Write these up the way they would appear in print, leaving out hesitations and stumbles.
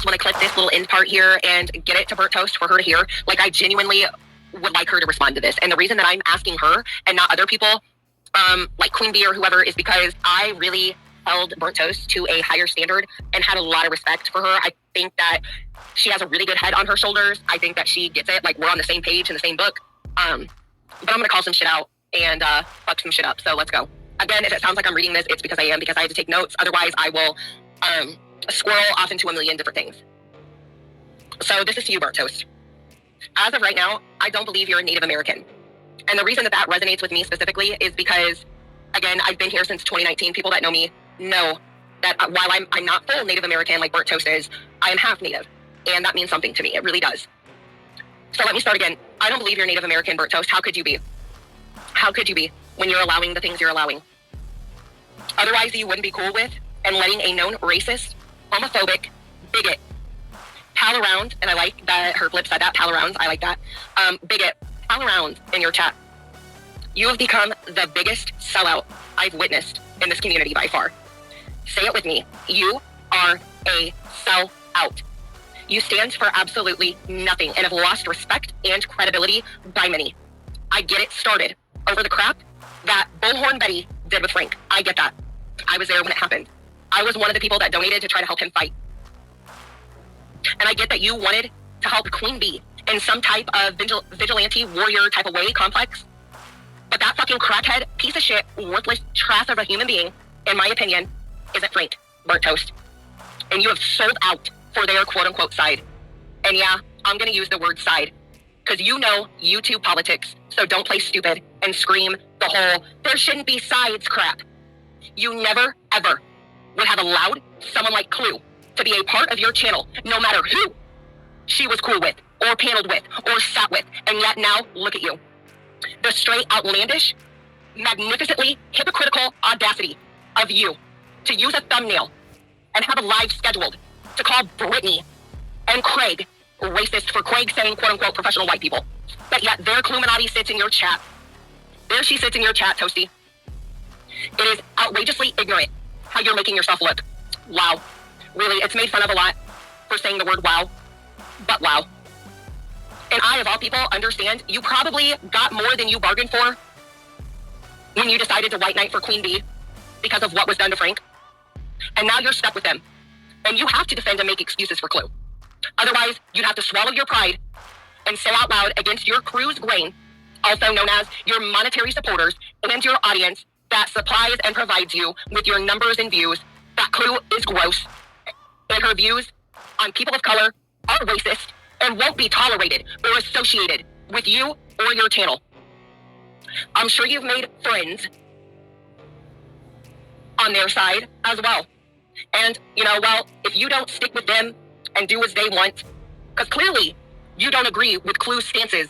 almost want to clip this little end part here and get it to Burnt Toast for her to hear. Like, I genuinely would like her to respond to this. And the reason that I'm asking her and not other people, like Queen Bee or whoever, is because I really held Burnt Toast to a higher standard and had a lot of respect for her. I think that she has a really good head on her shoulders. I think that she gets it. Like, we're on the same page in the same book. But I'm going to call some shit out and fuck some shit up. So let's go. Again, if it sounds like I'm reading this, it's because I am, because I had to take notes. Otherwise, I will squirrel off into a million different things. So this is to you, Burnt Toast. As of right now, I don't believe you're a Native American. And the reason that that resonates with me specifically is because, again, I've been here since 2019. People that know me know that while I'm not full Native American like Burnt Toast is, I am half Native. And that means something to me. It really does. So let me start again. I don't believe you're Native American, Burnt Toast. How could you be? How could you be when you're allowing the things you're allowing? Otherwise, you wouldn't be cool with and letting a known racist, homophobic, bigot pal around, and I like that her flip said that, pal around, I like that, bigot pal around in your chat. You have become the biggest sellout I've witnessed in this community by far. Say it with me. You are a sellout. You stand for absolutely nothing and have lost respect and credibility by many. I get it started over the crap that Bullhorn Betty did with Frank. I get that. I was there when it happened. I was one of the people that donated to try to help him fight. And I get that you wanted to help Queen Bee in some type of vigilante warrior type of way complex. But that fucking crackhead, piece of shit, worthless trash of a human being, in my opinion, isn't Frank, Burnt Toast. And you have sold out for their quote-unquote side. And yeah, I'm going to use the word side. Because you know YouTube politics, so don't play stupid and scream the whole, there shouldn't be sides crap. You never, ever would have allowed someone like Clue to be a part of your channel, no matter who she was cool with, or paneled with, or sat with. And yet now, look at you. The straight outlandish, magnificently hypocritical audacity of you to use a thumbnail and have a live scheduled to call Brittany and Craig racist for Craig saying quote-unquote professional white people. But yet their Cluminati sits in your chat. There she sits in your chat, Toasty. It is outrageously ignorant how you're making yourself look. Wow. Really, it's made fun of a lot for saying the word wow. But wow. And I, of all people, understand you probably got more than you bargained for when you decided to white knight for Queen Bee because of what was done to Frank. And now you're stuck with them. And you have to defend and make excuses for Clue. Otherwise, you'd have to swallow your pride and say out loud against your crew's grain, also known as your monetary supporters and your audience that supplies and provides you with your numbers and views, that Clue is gross and her views on people of color are racist and won't be tolerated or associated with you or your channel. I'm sure you've made friends on their side as well. And, you know, well, if you don't stick with them and do as they want, because clearly you don't agree with Clue's stances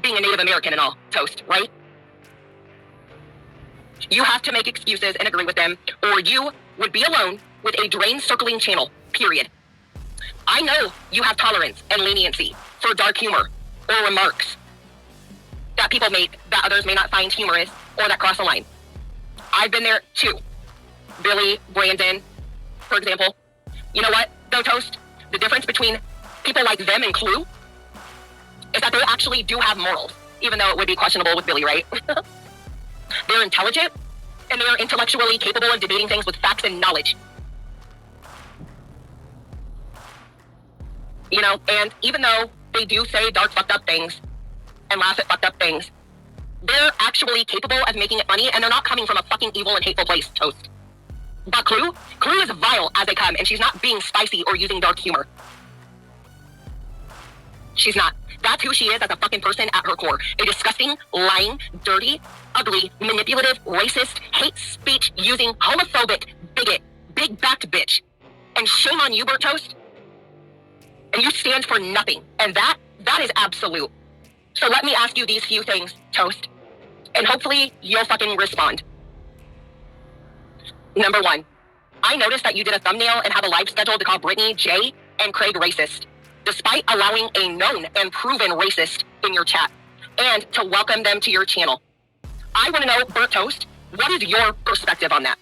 being a Native American and all, Toast, right? You have to make excuses and agree with them, or you would be alone with a drain-circling channel, period. I know you have tolerance and leniency for dark humor or remarks that people make that others may not find humorous or that cross a line. I've been there too. Billy, Brandon, for example. You know what, though, Toast? The difference between people like them and Clue is that they actually do have morals, even though it would be questionable with Billy, right? They're intelligent, and they're intellectually capable of debating things with facts and knowledge. You know, and even though they do say dark, fucked up things and laugh at fucked up things, they're actually capable of making it funny, and they're not coming from a fucking evil and hateful place, Toast. But Clue is vile as they come, and she's not being spicy or using dark humor. She's not. That's who she is as a fucking person at her core. A disgusting, lying, dirty, ugly, manipulative, racist, hate speech using, homophobic, bigot, big-backed bitch. And shame on you, Burnt Toast. And you stand for nothing. And that is absolute. So let me ask you these few things, Toast. And hopefully you'll fucking respond. Number one, I noticed that you did a thumbnail and have a live schedule to call Brittany, Jay, and Craig racist, despite allowing a known and proven racist in your chat, and to welcome them to your channel. I want to know, Burnt Toast, what is your perspective on that?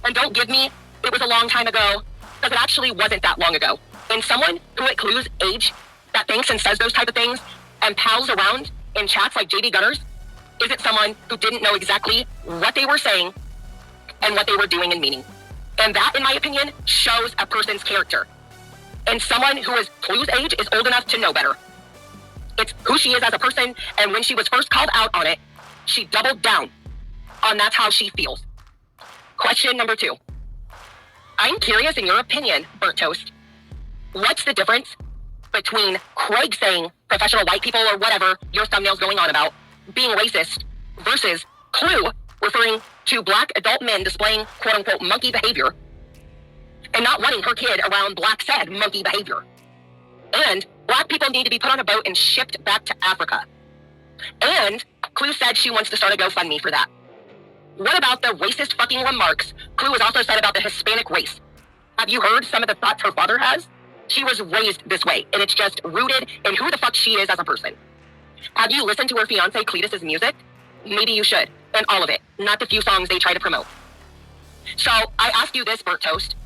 And don't give me, it was a long time ago, because it actually wasn't that long ago. And someone who at Clue's age that thinks and says those type of things and pals around in chats like JD Gunners isn't someone who didn't know exactly what they were saying and what they were doing and meaning. And that, in my opinion, shows a person's character. And someone who is Clue's age is old enough to know better. It's who she is as a person, and when she was first called out on it, she doubled down on that's how she feels. Question number 2. I'm curious in your opinion, Burnt Toast, what's the difference between Craig saying professional white people or whatever your thumbnail's going on about being racist versus Clue referring to black adult men displaying quote-unquote monkey behavior and not wanting her kid around black said monkey behavior. And black people need to be put on a boat and shipped back to Africa. And Clue said she wants to start a GoFundMe for that. What about the racist fucking remarks Clue has also said about the Hispanic race? Have you heard some of the thoughts her father has? She was raised this way, and it's just rooted in who the fuck she is as a person. Have you listened to her fiance Cletus's music? Maybe you should, and all of it, not the few songs they try to promote. So I ask you this, Burnt Toast,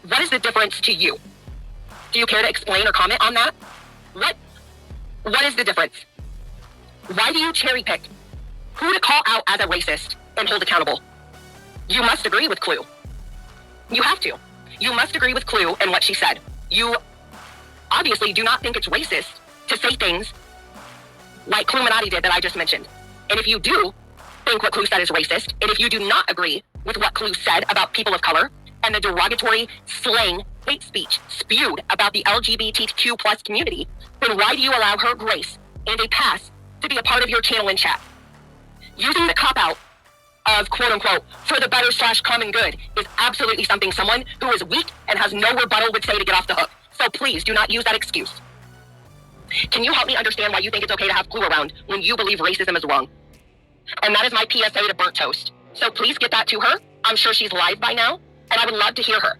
what is the difference to you? Do you care to explain or comment on that? What is the difference? Why do you cherry pick who to call out as a racist and hold accountable? You must agree with Clue. You have to. You must agree with Clue and what she said. You obviously do not think it's racist to say things like Cluminati did that I just mentioned. And if you do think what Clue said is racist, and if you do not agree with what Clue said about people of color and the derogatory slang hate speech spewed about the LGBTQ plus community, then why do you allow her grace and a pass to be a part of your channel and chat? Using the cop-out of quote-unquote for the better / common good is absolutely something someone who is weak and has no rebuttal would say to get off the hook. So please do not use that excuse. Can you help me understand why you think it's okay to have Clue around when you believe racism is wrong? And that is my PSA to Burnt Toast. So please get that to her. I'm sure she's live by now, and I would love to hear her.